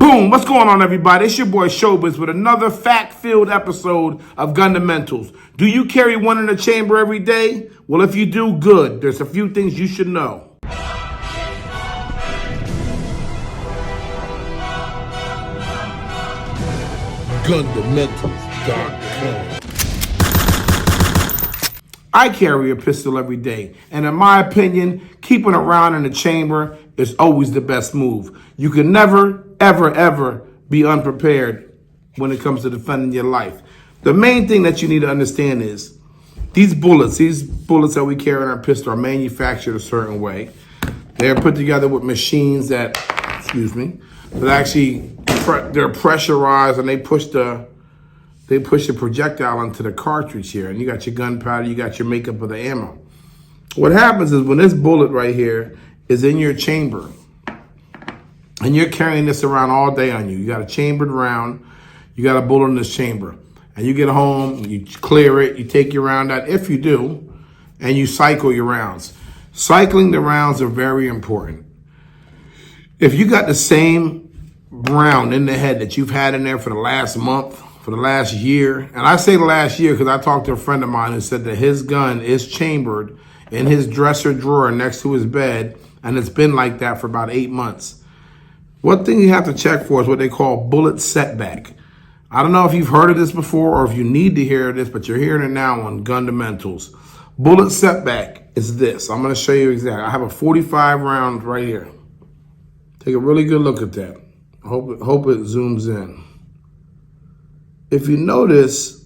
Boom! What's going on, everybody? It's your boy Showbiz with another fact-filled episode of Fundamentals. Do you carry one in the chamber every day? Well, if you do, good. There's a few things you should know. Fundamentals.com. I carry a pistol every day, and in my opinion, keeping it around in the chamber is always the best move. You can never, ever be unprepared when it comes to defending your life. The main thing that you need to understand is these bullets that we carry in our pistol are manufactured a certain way. They're put together with machines that actually they're pressurized, and they push the projectile into the cartridge here, and you got your gunpowder, you got your makeup of the ammo. What happens is when this bullet right here is in your chamber, and you're carrying this around all day on you, you got a chambered round, you got a bullet in this chamber, and you get home, you clear it, you take your round out, if you do, and you cycle your rounds. Cycling the rounds are very important. If you got the same round in the head that you've had in there for the last month, for the last year, and I say the last year because I talked to a friend of mine who said that his gun is chambered in his dresser drawer next to his bed, and it's been like that for about 8 months. One thing you have to check for is what they call bullet setback. I don't know if you've heard of this before or if you need to hear this, but you're hearing it now on Fundamentals. Bullet setback is this. I'm going to show you exactly. I have a 45 round right here. Take a really good look at that. I hope it zooms in. If you notice,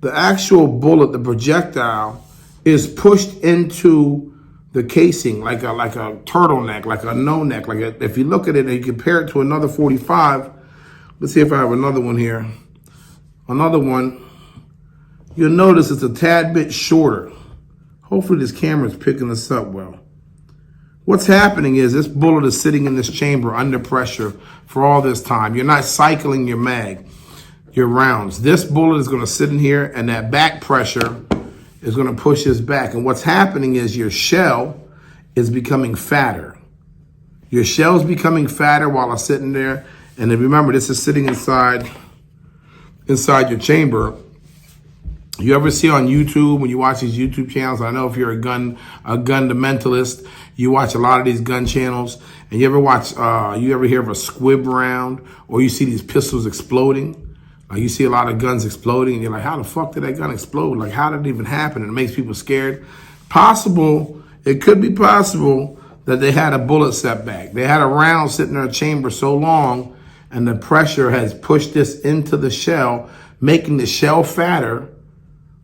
the actual bullet, the projectile, is pushed into the casing like a turtleneck, like a no neck. If you look at it and you compare it to another 45, let's see if I have another one here. Another one, you'll notice it's a tad bit shorter. Hopefully this camera's picking this up well. What's happening is this bullet is sitting in this chamber under pressure for all this time. You're not cycling your mag, your rounds. This bullet is going to sit in here, and that back pressure is going to push this back. And what's happening is your shell is becoming fatter. Your shell's becoming fatter while it's sitting there. And then remember, this is sitting inside your chamber. You ever see on YouTube, when you watch these YouTube channels, I know if you're a fundamentalist, you watch a lot of these gun channels, and you ever hear of a squib round, or you see these pistols exploding? You see a lot of guns exploding, and you're like, how the fuck did that gun explode? Like, how did it even happen? And it makes people scared. It could be possible that they had a bullet setback. They had a round sitting in a chamber so long, and the pressure has pushed this into the shell, making the shell fatter,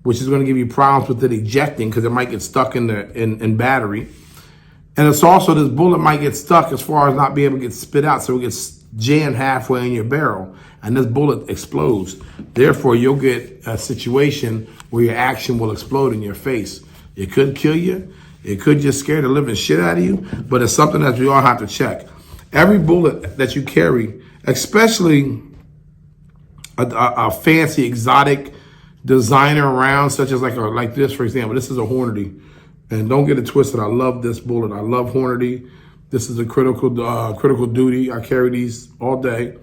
which is going to give you problems with it ejecting because it might get stuck in battery. And it's also, this bullet might get stuck as far as not being able to get spit out, so it gets jammed halfway in your barrel, and this bullet explodes. Therefore, you'll get a situation where your action will explode in your face. It could kill you. It could just scare the living shit out of you, but it's something that we all have to check. Every bullet that you carry, especially a fancy, exotic designer round, such as like this, for example. This is a Hornady. And don't get it twisted. I love this bullet. I love Hornady. This is a critical duty. I carry these all day.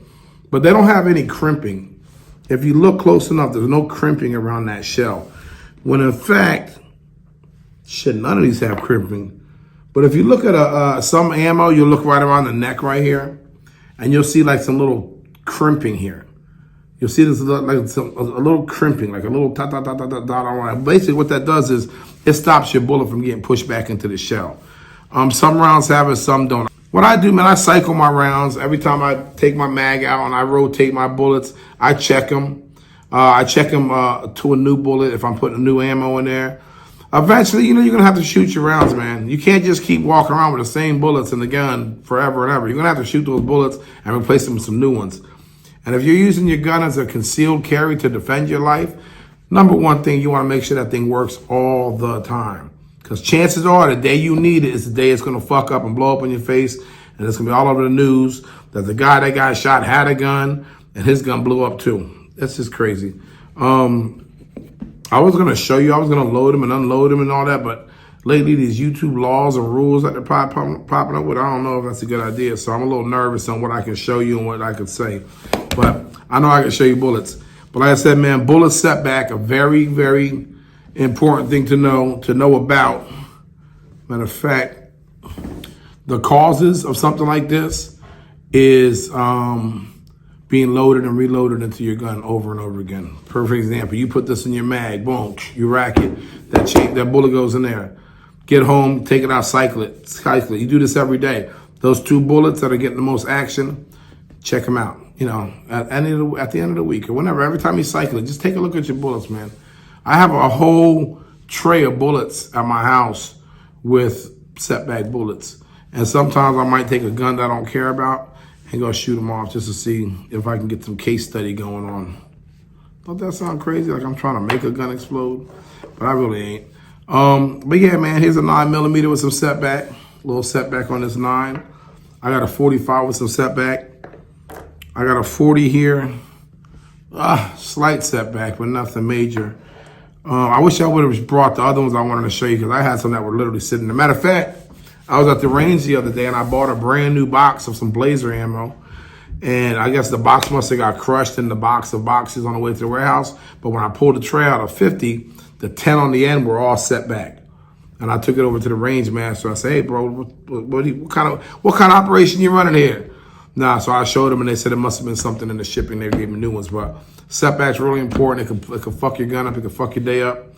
But they don't have any crimping. If you look close enough, there's no crimping around that shell. When in fact, none of these have crimping. But if you look at some ammo, you'll look right around the neck right here, and you'll see like some little crimping here. You'll see this like a little crimping, like a little dot on it. Basically, what that does is it stops your bullet from getting pushed back into the shell. Some rounds have it, some don't. What I do, man, I cycle my rounds. Every time I take my mag out and I rotate my bullets, I check them. I check them to a new bullet if I'm putting new ammo in there. Eventually, you're going to have to shoot your rounds, man. You can't just keep walking around with the same bullets in the gun forever and ever. You're going to have to shoot those bullets and replace them with some new ones. And if you're using your gun as a concealed carry to defend your life, number one thing, you want to make sure that thing works all the time. Because chances are the day you need it is the day it's going to fuck up and blow up in your face. And it's going to be all over the news that the guy that got shot had a gun and his gun blew up too. That's just crazy. I was going to show you, I was going to load them and unload them and all that. But lately these YouTube laws and rules that they're popping up with, I don't know if that's a good idea. So I'm a little nervous on what I can show you and what I can say. But I know I can show you bullets. But like I said, man, bullet setback, a very, very important thing to know about. Matter of fact, the causes of something like this is being loaded and reloaded into your gun over and over again. Perfect example, you put this in your mag, boom, you rack it, that bullet goes in there. Get home, take it out, cycle it. You do this every day. Those 2 bullets that are getting the most action, check them out. You know, at the end of the week or whenever, every time you cycle it, just take a look at your bullets, man. I have a whole tray of bullets at my house with setback bullets. And sometimes I might take a gun that I don't care about and go shoot them off just to see if I can get some case study going on. Don't that sound crazy? Like I'm trying to make a gun explode? But I really ain't. But yeah, man, here's a 9mm with some setback. A little setback on this 9. I got a 45 with some setback. I got a 40 here. Slight setback, but nothing major. I wish I would have brought the other ones I wanted to show you because I had some that were literally sitting there. Matter of fact, I was at the range the other day and I bought a brand new box of some Blazer ammo. And I guess the box must have got crushed in the box of boxes on the way to the warehouse. But when I pulled the tray out of 50, the 10 on the end were all set back. And I took it over to the range master. I said, hey, bro, what kind of operation you running here? Nah, so I showed them and they said it must have been something in the shipping. They gave me new ones. But setback's really important. It can fuck your gun up. It can fuck your day up.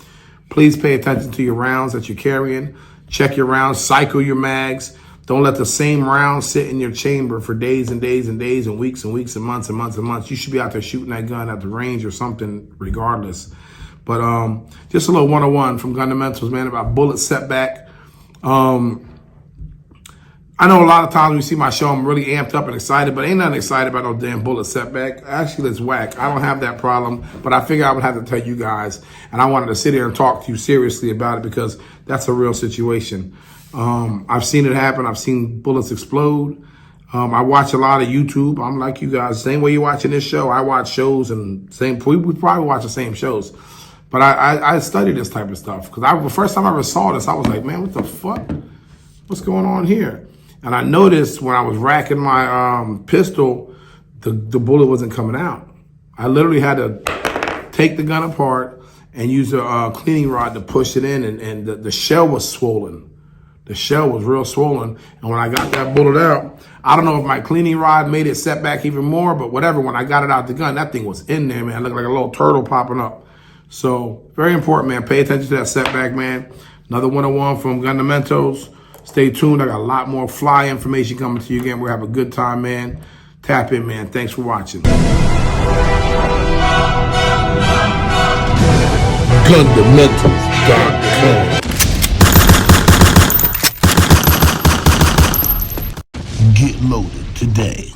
Please pay attention to your rounds that you're carrying. Check your rounds. Cycle your mags. Don't let the same round sit in your chamber for days and days and days and weeks and weeks and months and months and months. You should be out there shooting that gun at the range or something regardless. But just a little 101 from Fundamentals, man, about bullet setback. I know a lot of times when you see my show, I'm really amped up and excited, but ain't nothing excited about no damn bullet setback. Actually, it's whack. I don't have that problem, but I figure I would have to tell you guys, and I wanted to sit here and talk to you seriously about it because that's a real situation. I've seen it happen. I've seen bullets explode. I watch a lot of YouTube. I'm like you guys. Same way you're watching this show, I watch shows and we probably watch the same shows. But I study this type of stuff because the first time I ever saw this, I was like, man, what the fuck? What's going on here? And I noticed when I was racking my pistol, the bullet wasn't coming out. I literally had to take the gun apart and use a cleaning rod to push it in, and the shell was swollen. The shell was real swollen. And when I got that bullet out, I don't know if my cleaning rod made it set back even more, but whatever, when I got it out the gun, that thing was in there, man. It looked like a little turtle popping up. So very important, man. Pay attention to that setback, man. Another 101 from Fundamentals. Stay tuned. I got a lot more fly information coming to you again. We'll have a good time, man. Tap in, man. Thanks for watching. Fundamentals.com. Get loaded today.